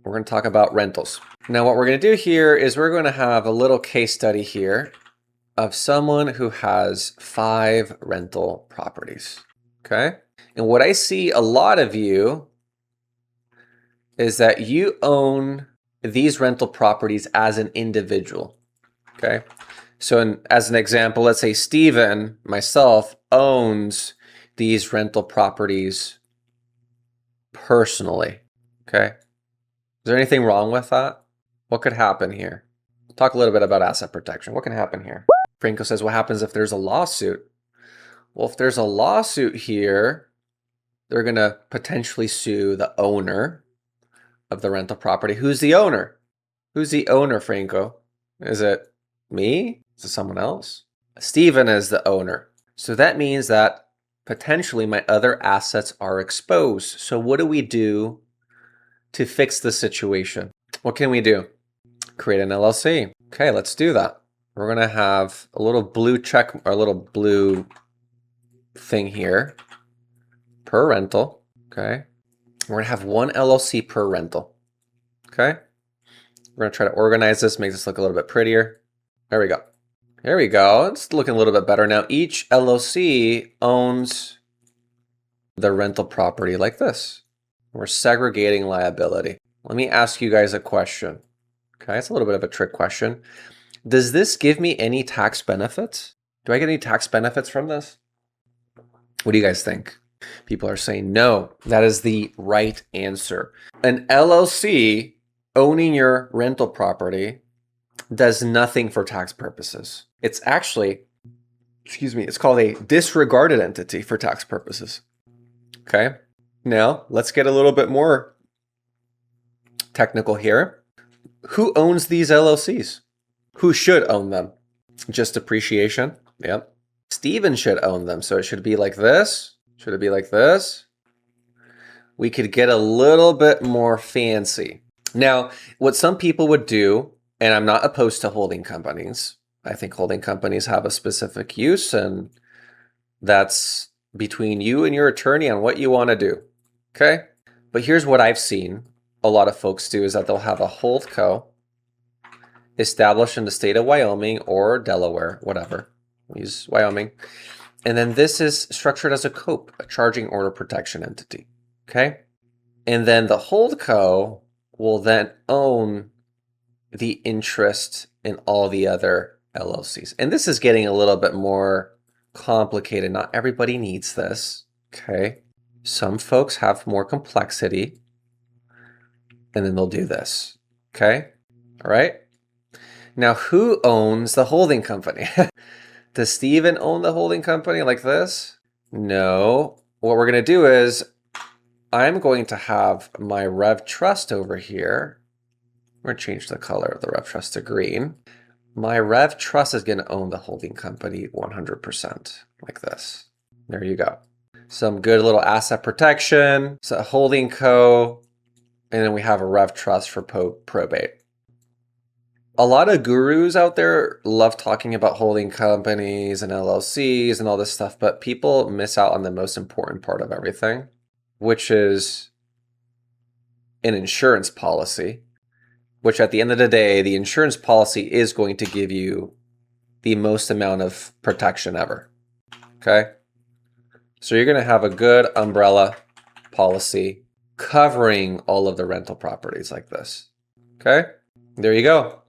We're going to talk about rentals. Now, what we're going to do here is we're going to have a little case study here of someone who has 5 rental properties. Okay. And what I see a lot of you is that you own these rental properties as an individual. Okay. So as an example, let's say Steven, myself, owns these rental properties personally. Okay. Is there anything wrong with that? What could happen here? Talk a little bit about asset protection. What can happen here? Franco says, what happens if there's a lawsuit? Well, if there's a lawsuit here, they're going to potentially sue the owner of the rental property. Who's the owner? Who's the owner, Franco? Is it me? Is it someone else? Steven is the owner. So that means that potentially my other assets are exposed. So what do we do to fix the situation? What can we do? Create an LLC. Okay, let's do that. We're going to have a little blue check, or a little blue thing here per rental. Okay. We're going to have 1 LLC per rental. Okay. We're going to try to organize this, make this look a little bit prettier. There we go. There we go. It's looking a little bit better now. Each LLC owns the rental property like this. We're segregating liability. Let me ask you guys a question. Okay, it's a little bit of a trick question. Does this give me any tax benefits? Do I get any tax benefits from this? What do you guys think? People are saying no. That is the right answer. An LLC owning your rental property does nothing for tax purposes. It's actually, it's called a disregarded entity for tax purposes. Okay. Now, let's get a little bit more technical here. Who owns these LLCs? Who should own them? Just appreciation. Yep. Steven should own them. So it should be like this. Should it be like this? We could get a little bit more fancy. Now, what some people would do, and I'm not opposed to holding companies. I think holding companies have a specific use, and that's between you and your attorney on what you want to do. Okay? But here's what I've seen a lot of folks do is that they'll have a Holdco established in the state of Wyoming or Delaware, whatever. We use Wyoming. And then this is structured as a COPE, a charging order protection entity. Okay? And then the Holdco will then own the interest in all the other LLCs. And this is getting a little bit more complicated. Not everybody needs this. Okay? Some folks have more complexity. And then they'll do this. Okay? All right? Now, who owns the holding company? Does Steven own the holding company like this? No. What we're going to do is I'm going to have my Rev Trust over here. We're going to change the color of the Rev Trust to green. My Rev Trust is going to own the holding company 100%, like this. There you go. Some good little asset protection. So a holding co. And then we have a Rev Trust for probate. A lot of gurus out there love talking about holding companies and LLCs and all this stuff, but people miss out on the most important part of everything, which is an insurance policy, which at the end of the day, the insurance policy is going to give you the most amount of protection ever. Okay? So you're going to have a good umbrella policy covering all of the rental properties like this. Okay? There you go.